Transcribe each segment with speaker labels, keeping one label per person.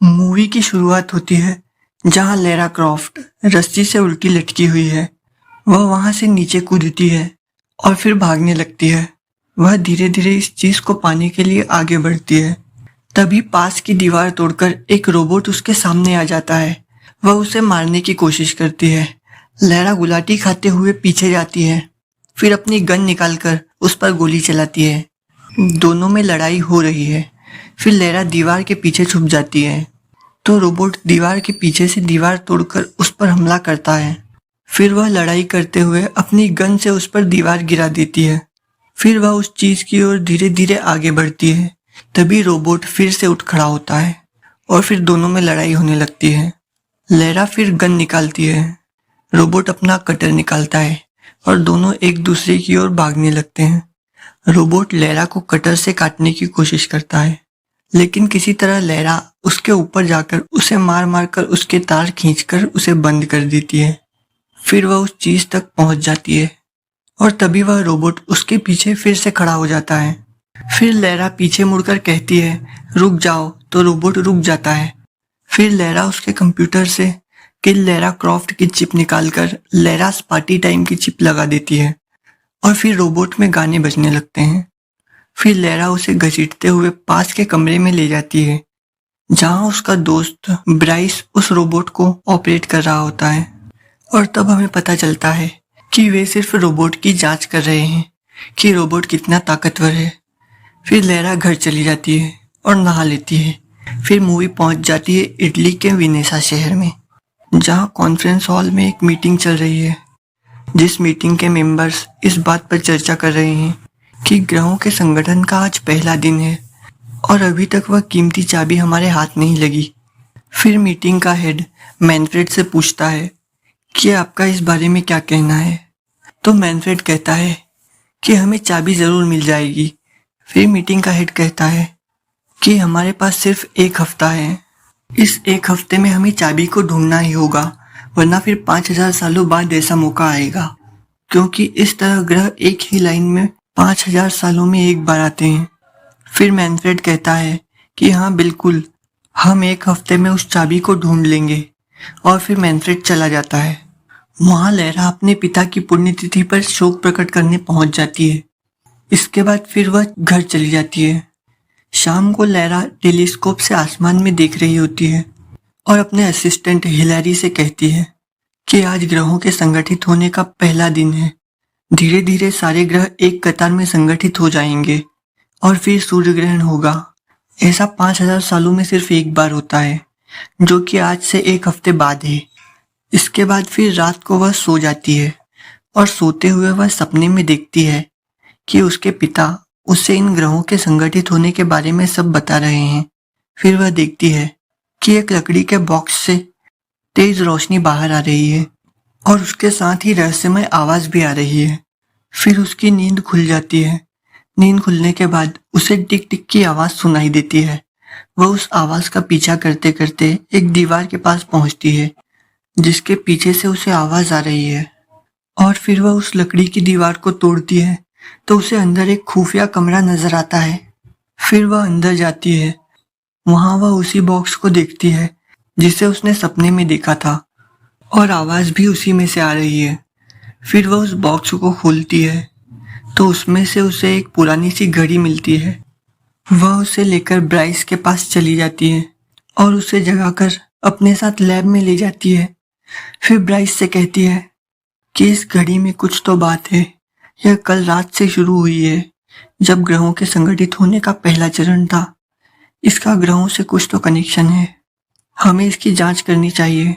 Speaker 1: Movie की शुरुआत होती है जहां लैरा क्रॉफ्ट रस्सी से उल्टी लटकी हुई है। वह वहां से नीचे कूदती है और फिर भागने लगती है। वह धीरे धीरे इस चीज को पाने के लिए आगे बढ़ती है। तभी पास की दीवार तोड़कर एक रोबोट उसके सामने आ जाता है। वह उसे मारने की कोशिश करती है। लैरा गुलाटी खाते हुए पीछे जाती है, फिर अपनी गन निकालकर उस पर गोली चलाती है। दोनों में लड़ाई हो रही है। फिर लैरा दीवार के पीछे छुप जाती है तो रोबोट दीवार के पीछे से दीवार तोड़कर उस पर हमला करता है। फिर वह लड़ाई करते हुए अपनी गन से उस पर दीवार गिरा देती है। फिर वह उस चीज की ओर धीरे धीरे आगे बढ़ती है। तभी रोबोट फिर से उठ खड़ा होता है और फिर दोनों में लड़ाई होने लगती है। लैरा फिर गन निकालती है। रोबोट अपना कटर निकालता है और दोनों एक दूसरे की ओर भागने लगते हैं। रोबोट लैरा को कटर से काटने की कोशिश करता है, लेकिन किसी तरह लैरा उसके ऊपर जाकर उसे मार मार कर उसके तार खींचकर उसे बंद कर देती है। फिर वह उस चीज तक पहुंच जाती है और तभी वह रोबोट उसके पीछे फिर से खड़ा हो जाता है। फिर लैरा पीछे मुड़कर कहती है, रुक जाओ, तो रोबोट रुक जाता है। फिर लैरा उसके कंप्यूटर से किल लैरा क्रॉफ्ट की चिप निकालकर लैरास पार्टी टाइम की चिप लगा देती है और फिर रोबोट में गाने बजने लगते हैं। फिर लैरा उसे घसीटते हुए पास के कमरे में ले जाती है जहां उसका दोस्त ब्राइस उस रोबोट को ऑपरेट कर रहा होता है। और तब हमें पता चलता है कि वे सिर्फ रोबोट की जांच कर रहे हैं कि रोबोट कितना ताकतवर है। फिर लैरा घर चली जाती है और नहा लेती है। फिर मूवी पहुंच जाती है इटली के विनेसा शहर में, जहां कॉन्फ्रेंस हॉल में एक मीटिंग चल रही है। जिस मीटिंग के मेंबर्स इस बात पर चर्चा कर रहे हैं कि ग्रहों के संगठन का आज पहला दिन है और अभी तक वह कीमती चाबी हमारे हाथ नहीं लगी। फिर मीटिंग का हेड मैनफ्रेड से पूछता है कि आपका इस बारे में क्या कहना है। तो मैनफ्रेड कहता है कि हमें चाबी जरूर मिल जाएगी। फिर मीटिंग का हेड कहता है कि हमारे पास सिर्फ एक हफ्ता है। इस एक हफ्ते में हमें चाबी को ढूंढना ही होगा, वरना फिर 5000 सालों बाद ऐसा मौका आएगा, क्योंकि इस तरह ग्रह एक ही लाइन में 5000 सालों में एक बार आते हैं। फिर मैनफ्रेड कहता है कि हाँ बिल्कुल, हम एक हफ्ते में उस चाबी को ढूंढ लेंगे। और फिर मैनफ्रेड चला जाता है। वहां लैरा अपने पिता की पुण्यतिथि पर शोक प्रकट करने पहुंच जाती है। इसके बाद फिर वह घर चली जाती है। शाम को लैरा टेलीस्कोप से आसमान में देख रही होती है और अपने असिस्टेंट हिलैरी से कहती है कि आज ग्रहों के संगठित होने का पहला दिन है। धीरे धीरे सारे ग्रह एक कतार में संगठित हो जाएंगे और फिर सूर्य ग्रहण होगा। ऐसा 5000 सालों में सिर्फ एक बार होता है, जो कि आज से एक हफ्ते बाद है। इसके बाद फिर रात को वह सो जाती है और सोते हुए वह सपने में देखती है कि उसके पिता उससे इन ग्रहों के संगठित होने के बारे में सब बता रहे हैं। फिर वह देखती है कि एक लकड़ी के बॉक्स से तेज रोशनी बाहर आ रही है और उसके साथ ही रहस्यमय आवाज भी आ रही है। फिर उसकी नींद खुल जाती है। नींद खुलने के बाद उसे टिक टिक की आवाज सुनाई देती है। वह उस आवाज का पीछा करते करते एक दीवार के पास पहुंचती है जिसके पीछे से उसे आवाज आ रही है। और फिर वह उस लकड़ी की दीवार को तोड़ती है तो उसे अंदर एक खुफिया कमरा नजर आता है। फिर वह अंदर जाती है। वहां वह उसी बॉक्स को देखती है जिसे उसने सपने में देखा था और आवाज भी उसी में से आ रही है। फिर वह उस बॉक्स को खोलती है तो उसमें से उसे एक पुरानी सी घड़ी मिलती है। वह उसे लेकर ब्राइस के पास चली जाती है और उसे जगाकर अपने साथ लैब में ले जाती है। फिर ब्राइस से कहती है कि इस घड़ी में कुछ तो बात है। यह कल रात से शुरू हुई है, जब ग्रहों के संगठित होने का पहला चरण था। इसका ग्रहों से कुछ तो कनेक्शन है, हमें इसकी जांच करनी चाहिए।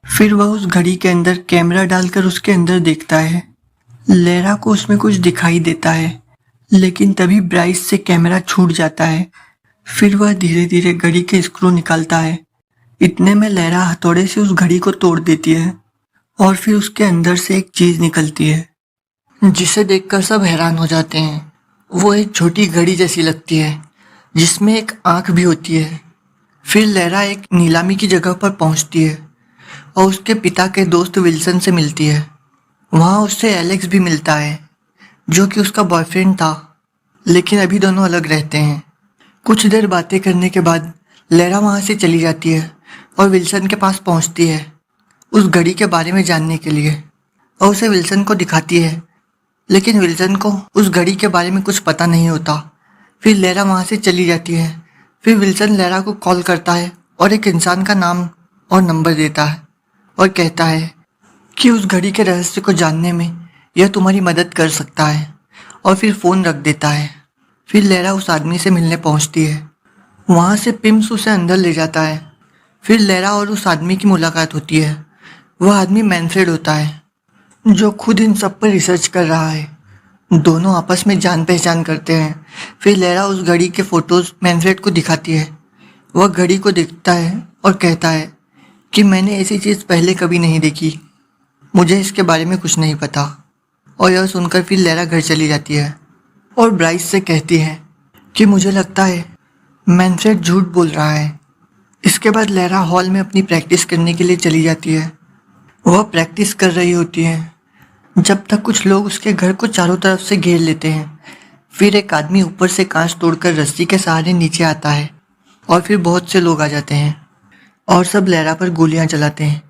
Speaker 1: फिर वह उस घड़ी के अंदर कैमरा डालकर उसके अंदर देखता है। लैरा को उसमें कुछ दिखाई देता है, लेकिन तभी ब्राइस से कैमरा छूट जाता है। फिर वह धीरे धीरे घड़ी के स्क्रू निकालता है। इतने में लैरा हथौड़े से उस घड़ी को तोड़ देती है और फिर उसके अंदर से एक चीज निकलती है जिसे देखकर सब हैरान हो जाते हैं। वो एक छोटी घड़ी जैसी लगती है जिसमें एक आंख भी होती है। फिर लैरा एक नीलामी की जगह पर पहुंचती है और उसके पिता के दोस्त विल्सन से मिलती है। वहां उससे एलेक्स भी मिलता है, जो कि उसका बॉयफ्रेंड था, लेकिन अभी दोनों अलग रहते हैं। कुछ देर बातें करने के बाद लैरा वहाँ से चली जाती है और विल्सन के पास पहुँचती है उस घड़ी के बारे में जानने के लिए, और उसे विल्सन को दिखाती है। लेकिन विल्सन को उस घड़ी के बारे में कुछ पता नहीं होता। फिर लैरा वहाँ से चली जाती है। फिर विल्सन लैरा को कॉल करता है और एक इंसान का नाम और नंबर देता है और कहता है कि उस घड़ी के रहस्य को जानने में यह तुम्हारी मदद कर सकता है, और फिर फ़ोन रख देता है। फिर लैरा उस आदमी से मिलने पहुंचती है। वहाँ से पिम्स उसे अंदर ले जाता है। फिर लैरा और उस आदमी की मुलाकात होती है। वह आदमी मैनफ्रेड होता है, जो खुद इन सब पर रिसर्च कर रहा है। दोनों आपस में जान पहचान करते हैं। फिर लैरा उस घड़ी के फोटोज मैनफ्रेड को दिखाती है। वह घड़ी को देखता है और कहता है कि मैंने ऐसी चीज़ पहले कभी नहीं देखी, मुझे इसके बारे में कुछ नहीं पता। और यह सुनकर फिर लैरा घर चली जाती है और ब्राइस से कहती है कि मुझे लगता है मैनफ्रेड झूठ बोल रहा है। इसके बाद लैरा हॉल में अपनी प्रैक्टिस करने के लिए चली जाती है। वह प्रैक्टिस कर रही होती है जब तक कुछ लोग उसके घर को चारों तरफ से घेर लेते हैं। फिर एक आदमी ऊपर से कांच तोड़कर रस्सी के सहारे नीचे आता है और फिर बहुत से लोग आ जाते हैं और सब लैरा पर गोलियां चलाते हैं।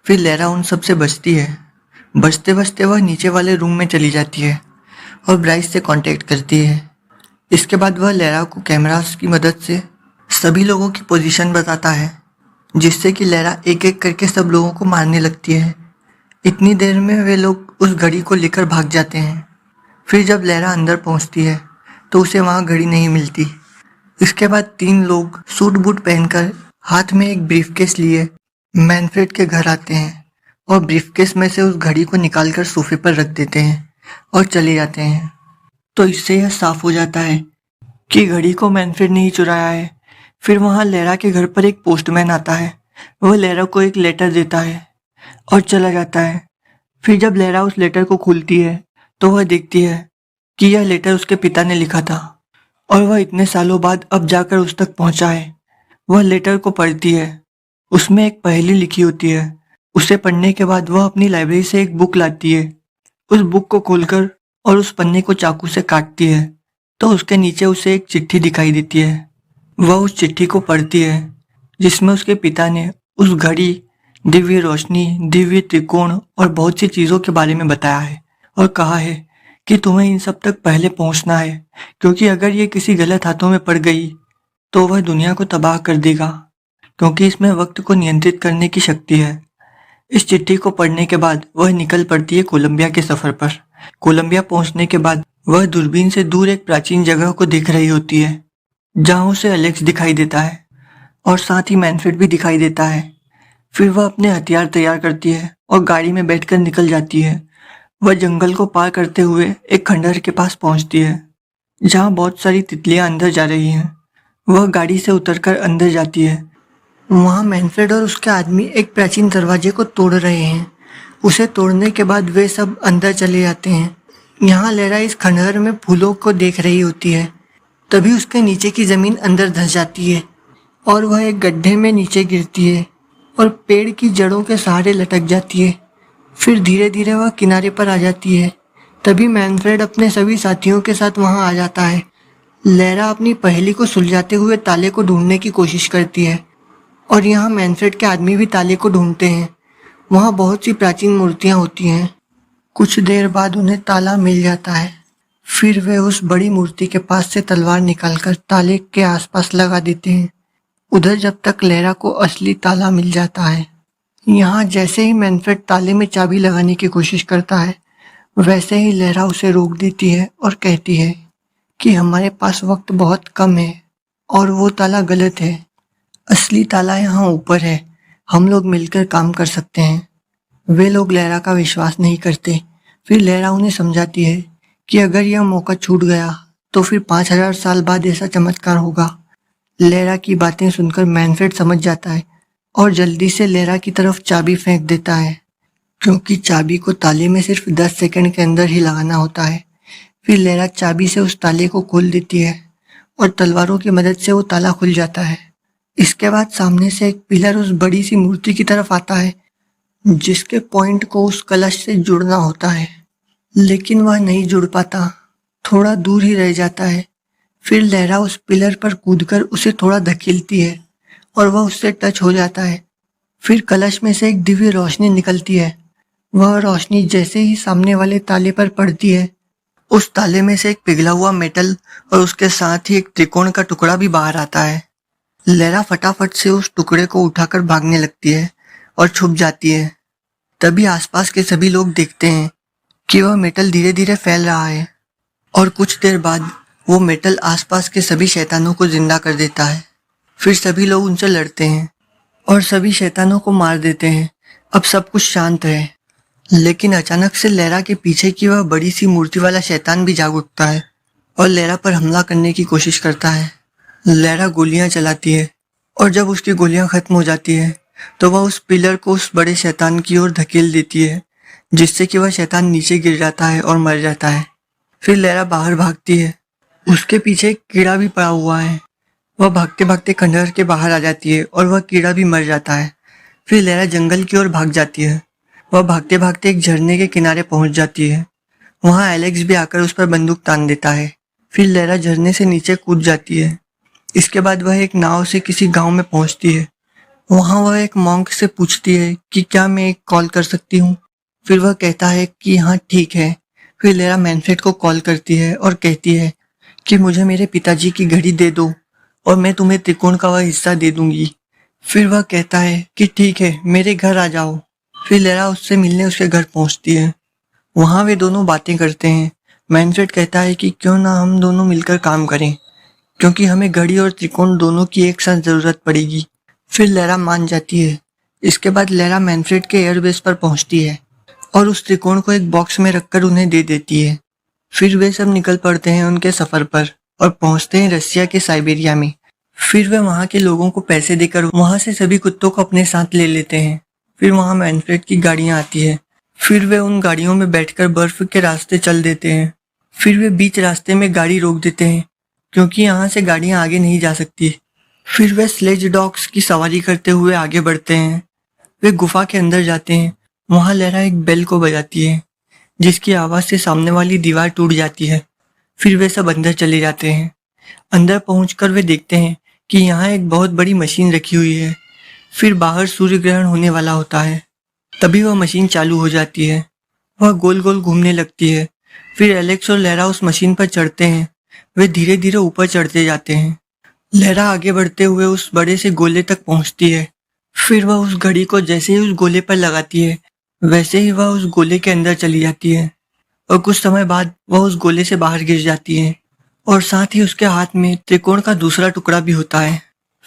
Speaker 1: फिर लैरा उन सब से बचती है। बचते बचते वह नीचे वाले रूम में चली जाती है और ब्राइस से कांटेक्ट करती है। इसके बाद वह लैरा को कैमरास की मदद से सभी लोगों की पोजीशन बताता है, जिससे कि लैरा एक एक करके सब लोगों को मारने लगती है। इतनी देर में वे लोग उस घड़ी को लेकर भाग जाते हैं। फिर जब लैरा अंदर पहुंचती है तो उसे वहां घड़ी नहीं मिलती। इसके बाद 3 लोग सूट बूट पहनकर हाथ में एक ब्रीफकेस लिए मैनफ्रेड के घर आते हैं और ब्रीफकेस में से उस घड़ी को निकालकर सोफे पर रख देते हैं और चले जाते हैं। तो इससे यह साफ हो जाता है कि घड़ी को मैनफ्रेड ने ही चुराया है। फिर वहाँ लैरा के घर पर एक पोस्टमैन आता है। वह लैरा को एक लेटर देता है और चला जाता है। फिर जब लैरा उस लेटर को खोलती है तो वह देखती है कि यह लेटर उसके पिता ने लिखा था और वह इतने सालों बाद अब जाकर उस तक पहुंचा है। वह लेटर को पढ़ती है। उसमें एक पहेली लिखी होती है। उसे पढ़ने के बाद वह अपनी लाइब्रेरी से एक बुक लाती है। उस बुक को खोलकर और उस पन्ने को चाकू से काटती है तो उसके नीचे उसे एक चिट्ठी दिखाई देती है। वह उस चिट्ठी को पढ़ती है जिसमें उसके पिता ने उस घड़ी, दिव्य रोशनी, दिव्य त्रिकोण और बहुत सी चीज़ों के बारे में बताया है और कहा है कि तुम्हें इन सब तक पहले पहुंचना है, क्योंकि अगर ये किसी गलत हाथों में पड़ गई तो वह दुनिया को तबाह कर देगा, क्योंकि इसमें वक्त को नियंत्रित करने की शक्ति है। इस चिट्ठी को पढ़ने के बाद वह निकल पड़ती है कोलंबिया के सफर पर। कोलंबिया पहुंचने के बाद वह दूरबीन से दूर एक प्राचीन जगह को देख रही होती है, जहां उसे एलेक्स दिखाई देता है और साथ ही मैनफ्रेड भी दिखाई देता है। फिर वह अपने हथियार तैयार करती है और गाड़ी में बैठकर निकल जाती है। वह जंगल को पार करते हुए एक खंडहर के पास पहुंचती है, जहां बहुत सारी तितलियां अंदर जा रही हैं। वह गाड़ी से उतरकर अंदर जाती है। वहां मैनफ्रेड और उसके आदमी एक प्राचीन दरवाजे को तोड़ रहे हैं। उसे तोड़ने के बाद वे सब अंदर चले जाते हैं। यहाँ लैरा इस खंडहर में फूलों को देख रही होती है। तभी उसके नीचे की जमीन अंदर धंस जाती है और वह एक गड्ढे में नीचे गिरती है और पेड़ की जड़ों के सहारे लटक जाती है। फिर धीरे धीरे वह किनारे पर आ जाती है। तभी मैनफ्रेड अपने सभी साथियों के साथ वहां आ जाता है। लैरा अपनी पहेली को सुलझाते हुए ताले को ढूंढने की कोशिश करती है और यहाँ मैनफ्रेड के आदमी भी ताले को ढूंढते हैं। वहाँ बहुत सी प्राचीन मूर्तियाँ होती हैं। कुछ देर बाद उन्हें ताला मिल जाता है। फिर वे उस बड़ी मूर्ति के पास से तलवार निकालकर ताले के आसपास लगा देते हैं। उधर जब तक लैरा को असली ताला मिल जाता है। यहाँ जैसे ही मैनफ्रेड ताले में चाबी लगाने की कोशिश करता है, वैसे ही लैरा उसे रोक देती है और कहती है कि हमारे पास वक्त बहुत कम है और वो ताला गलत है। असली ताला यहाँ ऊपर है, हम लोग मिलकर काम कर सकते हैं। वे लोग लैरा का विश्वास नहीं करते। फिर लैरा उन्हें समझाती है कि अगर यह मौका छूट गया तो फिर 5000 साल बाद ऐसा चमत्कार होगा। लैरा की बातें सुनकर मैनफ्रेड समझ जाता है और जल्दी से लैरा की तरफ चाबी फेंक देता है, क्योंकि चाबी को ताले में सिर्फ 10 सेकंड के अंदर ही लगाना होता है। फिर लैरा चाबी से उस ताले को खोल देती है और तलवारों की मदद से वो ताला खुल जाता है। इसके बाद सामने से एक पिलर उस बड़ी सी मूर्ति की तरफ आता है, जिसके पॉइंट को उस कलश से जुड़ना होता है, लेकिन वह नहीं जुड़ पाता, थोड़ा दूर ही रह जाता है। फिर लैरा उस पिलर पर कूदकर उसे थोड़ा धकेलती है और वह उससे टच हो जाता है। फिर कलश में से एक दिव्य रोशनी निकलती है। वह रोशनी जैसे ही सामने वाले ताले पर पड़ती है, उस ताले में से एक पिघला हुआ मेटल और उसके साथ ही एक त्रिकोण का टुकड़ा भी बाहर आता है। लैरा फटाफट से उस टुकड़े को उठाकर भागने लगती है और छुप जाती है। तभी आसपास के सभी लोग देखते हैं कि वह मेटल धीरे धीरे फैल रहा है और कुछ देर बाद वो मेटल आसपास के सभी शैतानों को जिंदा कर देता है। फिर सभी लोग उनसे लड़ते हैं और सभी शैतानों को मार देते हैं। अब सब कुछ शांत है, लेकिन अचानक से लैरा के पीछे की वह बड़ी सी मूर्ति वाला शैतान भी जाग उठता है और लैरा पर हमला करने की कोशिश करता है। लैरा गोलियां चलाती है और जब उसकी गोलियां खत्म हो जाती है तो वह उस पिलर को उस बड़े शैतान की ओर धकेल देती है, जिससे कि वह शैतान नीचे गिर जाता है और मर जाता है। फिर लैरा बाहर भागती है। उसके पीछे एक कीड़ा भी पड़ा हुआ है। वह भागते भागते खंडहर के बाहर आ जाती है और वह कीड़ा भी मर जाता है। फिर लैरा जंगल की ओर भाग जाती है। वह भागते भागते एक झरने के किनारे पहुंच जाती है। वहां एलेक्स भी आकर उस पर बंदूक तान देता है। फिर लैरा झरने से नीचे कूद जाती है। इसके बाद वह एक नाव से किसी गांव में पहुंचती है। वहां वह एक मॉन्क से पूछती है कि क्या मैं एक कॉल कर सकती हूँ। फिर वह कहता है कि हाँ ठीक है। फिर लैरा मैनफ्रेड को कॉल करती है और कहती है कि मुझे मेरे पिताजी की घड़ी दे दो और मैं तुम्हें त्रिकोण का वह हिस्सा दे दूंगी। फिर वह कहता है कि ठीक है, मेरे घर आ जाओ। फिर लैरा उससे मिलने उसके घर पहुंचती है। वहां वे दोनों बातें करते हैं। मैनफ्रेड कहता है कि क्यों ना हम दोनों मिलकर काम करें, क्योंकि हमें घड़ी और त्रिकोण दोनों की एक साथ जरूरत पड़ेगी। फिर लैरा मान जाती है। इसके बाद लैरा मैनफ्रेड के एयरबेस पर पहुंचती है और उस त्रिकोण को एक बॉक्स में रखकर उन्हें दे देती है। फिर वे सब निकल पड़ते हैं उनके सफर पर और पहुंचते हैं रसिया के साइबेरिया में। फिर वे वहां के लोगों को पैसे देकर वहां से सभी कुत्तों को अपने साथ ले लेते हैं। फिर वहां मैनफ्रेड की गाड़ियां आती है। फिर वे उन गाड़ियों में बैठकर बर्फ के रास्ते चल देते हैं। फिर वे बीच रास्ते में गाड़ी रोक देते हैं, क्योंकि यहाँ से गाड़ियां आगे नहीं जा सकती। फिर वे स्लेज डॉग्स की सवारी करते हुए आगे बढ़ते हैं। वे गुफा के अंदर जाते हैं। वहां लैरा एक बेल को बजाती है, जिसकी आवाज से सामने वाली दीवार टूट जाती है। फिर वे सब अंदर चले जाते हैं। अंदर पहुंचकर वे देखते हैं कि यहाँ एक बहुत बड़ी मशीन रखी हुई है। फिर बाहर सूर्य ग्रहण होने वाला होता है। तभी वह मशीन चालू हो जाती है। वह गोल गोल घूमने लगती है। फिर एलेक्स और लैरा उस मशीन पर चढ़ते हैं। वे धीरे धीरे ऊपर चढ़ते जाते हैं। लैरा आगे बढ़ते हुए उस बड़े से गोले तक पहुंचती है। फिर वह उस घड़ी को जैसे ही उस गोले पर लगाती है, वैसे ही वह उस गोले के अंदर चली जाती है और कुछ समय बाद वह उस गोले से बाहर गिर जाती है और साथ ही उसके हाथ में त्रिकोण का दूसरा टुकड़ा भी होता है।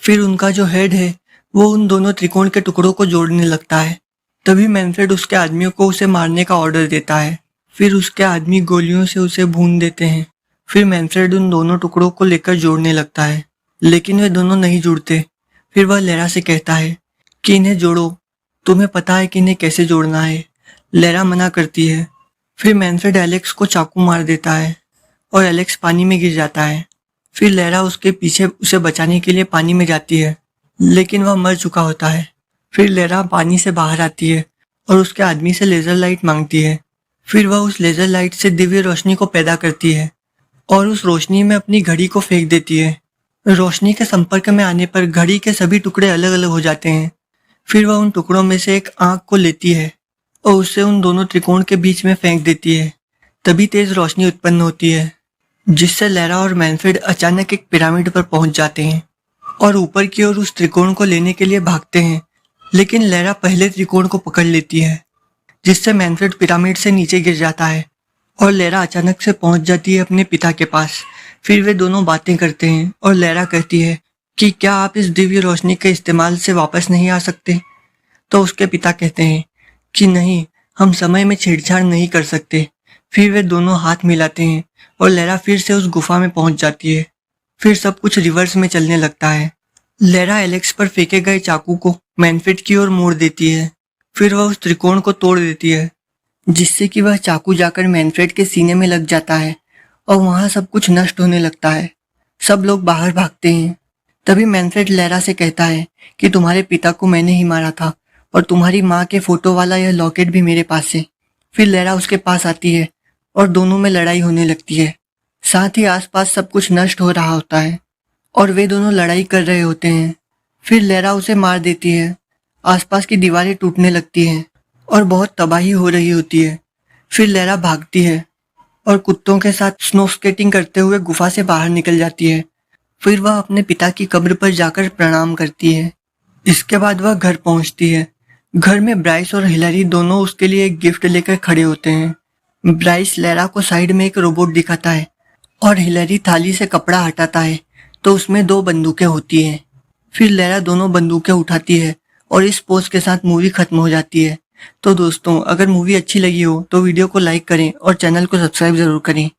Speaker 1: फिर उनका जो हेड है वो उन दोनों त्रिकोण के टुकड़ों को जोड़ने लगता है। तभी मैनफ्रेड उसके आदमियों को उसे मारने का ऑर्डर देता है। फिर उसके आदमी गोलियों से उसे भून देते हैं। फिर मैनफ्रेड उन दोनों टुकड़ों को लेकर जोड़ने लगता है, लेकिन वे दोनों नहीं जुड़ते। फिर वह लैरा से कहता है कि इन्हें जोड़ो, तुम्हें पता है कि इन्हें कैसे जोड़ना है। लैरा मना करती है। फिर मैनफ्रेड एलेक्स को चाकू मार देता है और एलेक्स पानी में गिर जाता है। फिर लैरा उसके पीछे उसे बचाने के लिए पानी में जाती है, लेकिन वह मर चुका होता है। फिर लैरा पानी से बाहर आती है और उसके आदमी से लेजर लाइट मांगती है। फिर वह उस लेजर लाइट से दिव्य रोशनी को पैदा करती है और उस रोशनी में अपनी घड़ी को फेंक देती है। रोशनी के संपर्क में आने पर घड़ी के सभी टुकड़े अलग अलग हो जाते हैं। फिर वह उन टुकड़ों में से एक आंख को लेती है और उसे उन दोनों त्रिकोण के बीच में फेंक देती है। तभी तेज रोशनी उत्पन्न होती है, जिससे लैरा और मैनफ्रेड अचानक एक पिरामिड पर पहुंच जाते हैं और ऊपर की ओर उस त्रिकोण को लेने के लिए भागते हैं। लेकिन लैरा पहले त्रिकोण को पकड़ लेती है, जिससे मैनफ्रेड पिरामिड से नीचे गिर जाता है और लैरा अचानक से पहुंच जाती है अपने पिता के पास। फिर वे दोनों बातें करते हैं और लैरा कहती है कि क्या आप इस दिव्य रोशनी के इस्तेमाल से वापस नहीं आ सकते। तो उसके पिता कहते हैं कि नहीं, हम समय में छेड़छाड़ नहीं कर सकते। फिर वे दोनों हाथ मिलाते हैं और लैरा फिर से उस गुफा में पहुंच जाती है। फिर सब कुछ रिवर्स में चलने लगता है। लैरा एलेक्स पर फेंके गए चाकू को मैनफ्रेड की ओर मोड़ देती है। फिर वह उस त्रिकोण को तोड़ देती है, जिससे कि वह चाकू जाकर मैनफ्रेड के सीने में लग जाता है और वहां सब कुछ नष्ट होने लगता है। सब लोग बाहर भागते हैं। तभी मैनफ्रेड लैरा से कहता है कि तुम्हारे पिता को मैंने ही मारा था और तुम्हारी माँ के फोटो वाला यह लॉकेट भी मेरे पास है। फिर लैरा उसके पास आती है और दोनों में लड़ाई होने लगती है। साथ ही आसपास सब कुछ नष्ट हो रहा होता है और वे दोनों लड़ाई कर रहे होते हैं। फिर लेरा उसे मार देती है। आसपास की दीवारें टूटने लगती हैं और बहुत तबाही हो रही होती है। फिर लेरा भागती है और कुत्तों के साथ स्नो स्केटिंग करते हुए गुफा से बाहर निकल जाती है। फिर वह अपने पिता की कब्र पर जाकर प्रणाम करती है। इसके बाद वह घर पहुंचती है। घर में ब्राइस और हिलरी दोनों उसके लिए एक गिफ्ट लेकर खड़े होते हैं। ब्राइस लेरा को साइड में एक रोबोट दिखाता है और हिलरी थाली से कपड़ा हटाता है तो उसमें 2 बंदूकें होती हैं। फिर लेरा दोनों बंदूकें उठाती है और इस पोज के साथ मूवी खत्म हो जाती है। तो दोस्तों, अगर मूवी अच्छी लगी हो तो वीडियो को लाइक करें और चैनल को सब्सक्राइब जरूर करें।